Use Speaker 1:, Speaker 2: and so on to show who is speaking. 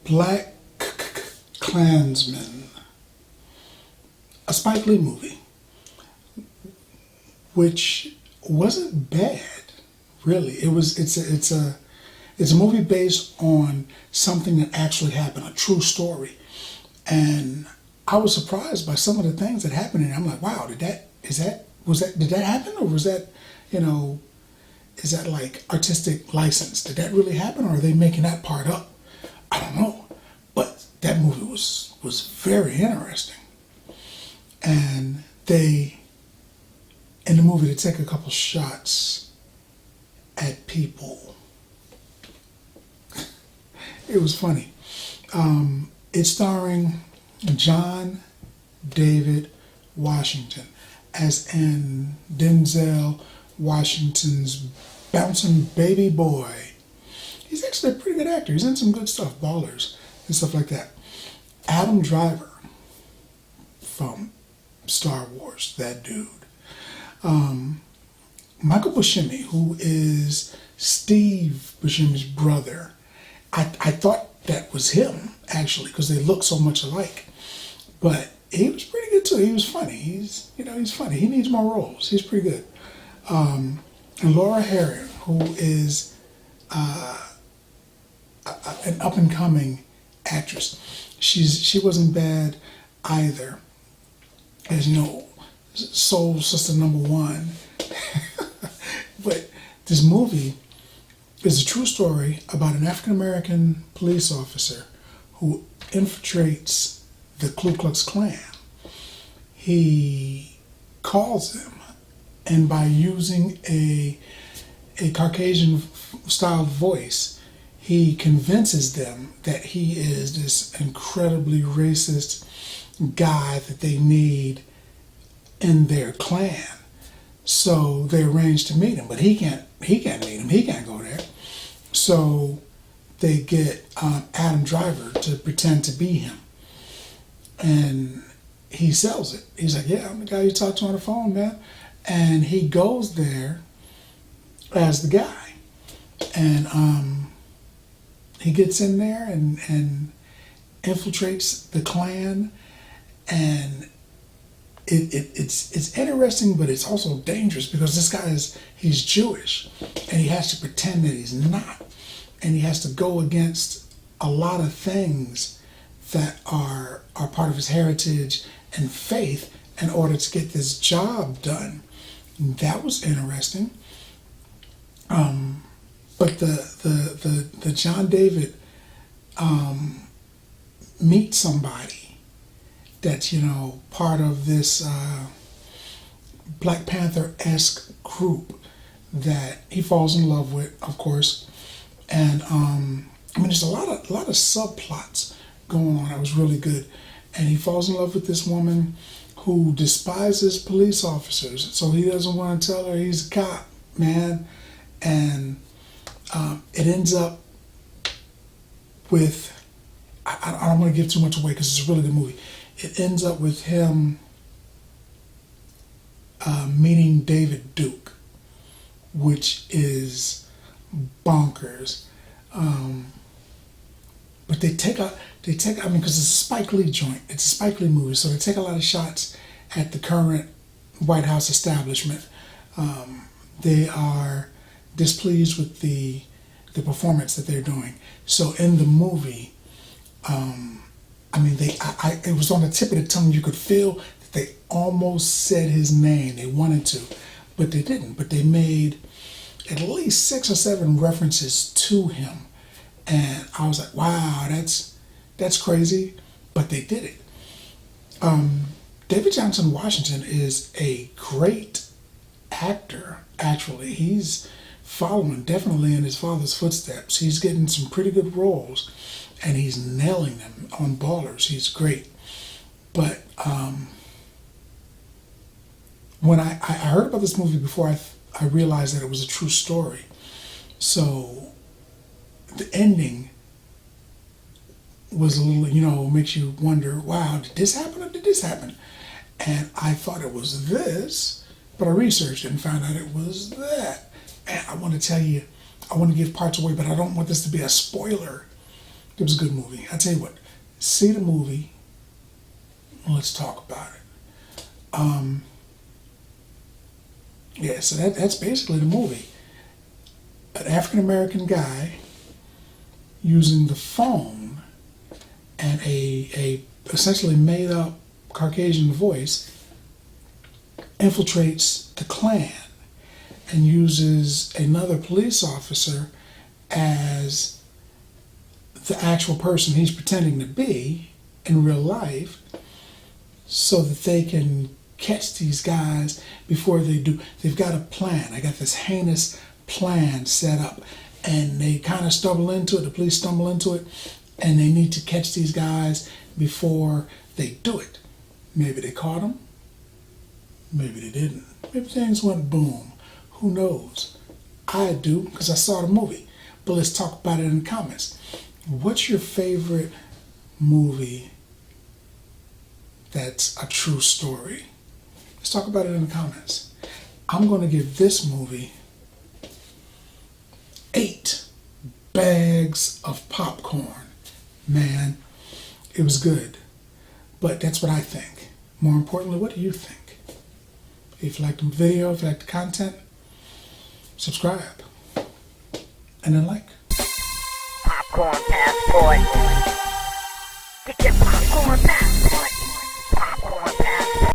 Speaker 1: Blackkklansman, a Spike Lee movie, which wasn't bad, really. It's a movie based on something that actually happened, a true story, and I was surprised by some of the things that happened, and I'm like, wow, did that happen, or was that, is that like artistic license? Did that really happen, or are they making that part up? I don't know, but that movie was very interesting, and in the movie they take a couple shots at people. It was funny. It's starring John David Washington, as in Denzel Washington's bouncing baby boy. He's actually a pretty good actor. He's in some good stuff, Ballers and stuff like that. Adam Driver from Star Wars, that dude. Michael Buscemi, who is Steve Buscemi's brother. I thought that was him, actually, because they look so much alike. But he was pretty good too. He was funny. He's funny. He needs more roles. He's pretty good. And Laura Herring, who is an up and coming actress. She wasn't bad either. As you know, Soul Sister #1. But this movie is a true story about an African American police officer who infiltrates the Ku Klux Klan. He calls them, and by using a Caucasian style voice, he convinces them that he is this incredibly racist guy that they need in their clan. So they arrange to meet him, but he can't meet him. He can't go there. So they get Adam Driver to pretend to be him, and he sells it. He's like, "Yeah, I'm the guy you talked to on the phone, man." And he goes there as the guy, and he gets in there and infiltrates the Klan, and it's interesting, but it's also dangerous because this guy he's Jewish, and he has to pretend that he's not, and he has to go against a lot of things that are part of his heritage and faith in order to get this job done. That was interesting. But the John David meets somebody that's part of this Black Panther-esque group that he falls in love with, of course, and there's a lot of subplots going on that was really good, and he falls in love with this woman who despises police officers, so he doesn't want to tell her he's a cop, man, and it ends up with, I don't want to give too much away because it's a really good movie. It ends up with him meeting David Duke, which is bonkers. But they take because it's a Spike Lee joint. It's a Spike Lee movie, so they take a lot of shots at the current White House establishment. They are displeased with the performance that they're doing. So in the movie, it was on the tip of the tongue. You could feel that they almost said his name. They wanted to, but they didn't. But they made at least 6 or 7 references to him, and I was like, wow, that's crazy. But they did it. David Johnson Washington is a great actor. Actually, he's following definitely in his father's footsteps. He's getting some pretty good roles, and he's nailing them on Ballers. He's great. But when I heard about this movie before I realized that it was a true story. So the ending was a little, makes you wonder, wow, did this happen or did this happen? And I thought it was this, But I researched it and found out it was that. And I want to tell you, I want to give parts away, but I don't want this to be a spoiler. It was a good movie. I tell you what, see the movie. Let's talk about it. Yeah, so that's basically the movie. An African American guy using the phone and a essentially made up Caucasian voice infiltrates the Klan and uses another police officer as the actual person he's pretending to be in real life so that they can catch these guys before they do. They've got a plan. I got this heinous plan set up, and they kind of stumble into it. The police stumble into it, and they need to catch these guys before they do it. Maybe they caught them. Maybe they didn't. Maybe things went boom. Who knows? I do, because I saw the movie. But let's talk about it in the comments. What's your favorite movie that's a true story? Let's talk about it in the comments. I'm going to give this movie 8 bags of popcorn. Man, it was good. But that's what I think. More importantly, what do you think? If you like the video, if you like the content, subscribe. And then like.
Speaker 2: Popcorn passport. Get your popcorn passport.